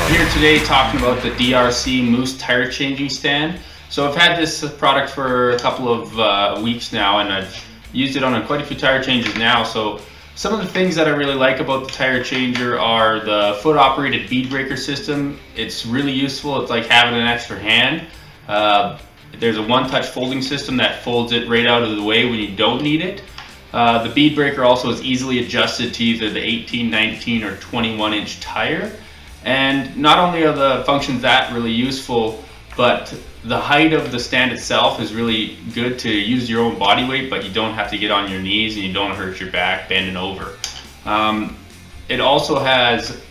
Here today talking about the DRC Mousse tire changing stand. So I've had this product for a couple of weeks now, and I've used it on quite a few tire changes now. So some of the things that I really like about the tire changer are the foot operated bead breaker system. It's really useful. It's like having an extra hand. There's a one-touch folding system that folds it right out of the way when you don't need it. The bead breaker also is easily adjusted to either the 18, 19, or 21-inch tire. And not only are the functions that really useful, but the height of the stand itself is really good to use your own body weight, but you don't have to get on your knees and you don't hurt your back bending over. It also has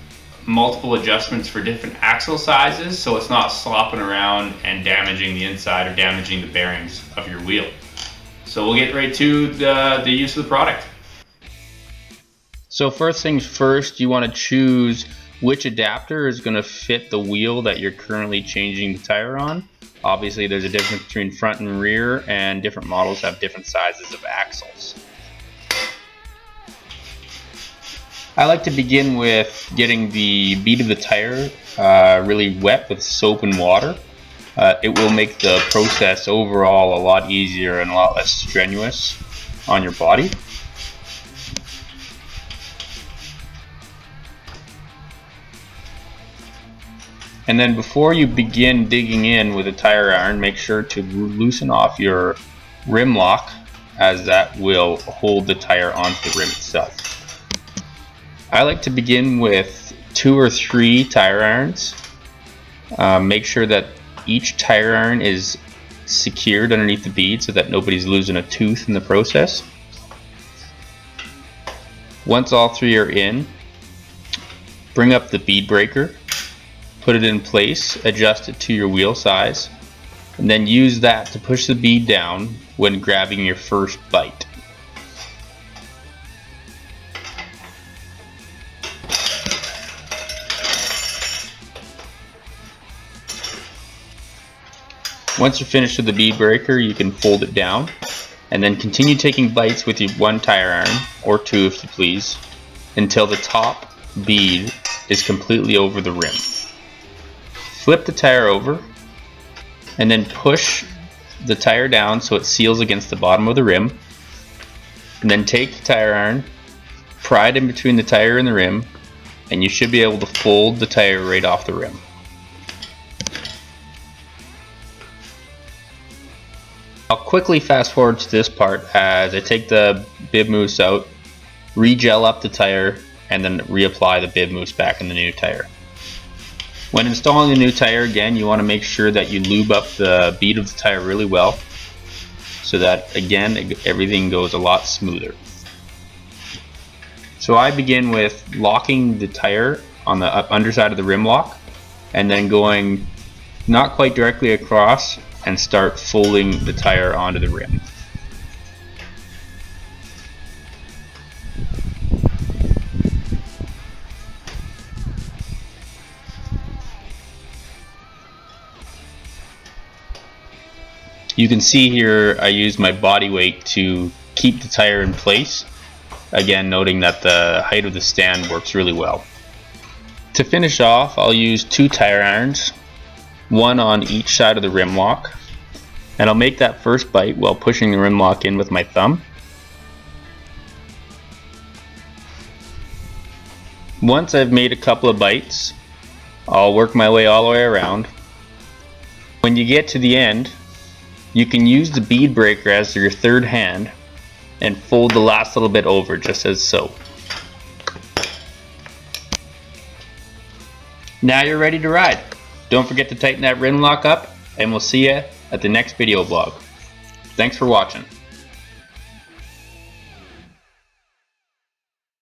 multiple adjustments for different axle sizes, so it's not slopping around and damaging the inside or damaging the bearings of your wheel. So we'll get right to the use of the product. So first things first, you want to choose which adapter is going to fit the wheel that you're currently changing the tire on. Obviously there's a difference between front and rear, and different models have different sizes of axles. I like to begin with getting the bead of the tire really wet with soap and water. It will make the process overall a lot easier and a lot less strenuous on your body. And then before you begin digging in with a tire iron, make sure to loosen off your rim lock, as that will hold the tire onto the rim itself. I like to begin with 2 or 3 tire irons. Make sure that each tire iron is secured underneath the bead so that nobody's losing a tooth in the process. Once all 3 are in, bring up the bead breaker, put it in place, adjust it to your wheel size, and then use that to push the bead down when grabbing your first bite. Once you're finished with the bead breaker, you can fold it down and then continue taking bites with your 1 tire iron, or 2 if you please, until the top bead is completely over the rim. Flip the tire over and then push the tire down so it seals against the bottom of the rim, and then take the tire iron, pry it in between the tire and the rim, and you should be able to fold the tire right off the rim. I'll quickly fast forward to this part as I take the bib mousse out, re-gel up the tire, and then reapply the bib mousse back in the new tire. When installing the new tire, again, you want to make sure that you lube up the bead of the tire really well, so that, again, everything goes a lot smoother. So I begin with locking the tire on the underside of the rim lock, and then going not quite directly across and start folding the tire onto the rim. You can see here I use my body weight to keep the tire in place, again noting that the height of the stand works really well. To finish off, I'll use 2 tire irons, 1 on each side of the rim lock, and I'll make that first bite while pushing the rim lock in with my thumb. Once I've made a couple of bites, I'll work my way all the way around. When you get to the end, you can use the bead breaker as your third hand and fold the last little bit over, just as so. Now you're ready to ride. Don't forget to tighten that rim lock up, and we'll see you at the next video blog. Thanks for watching.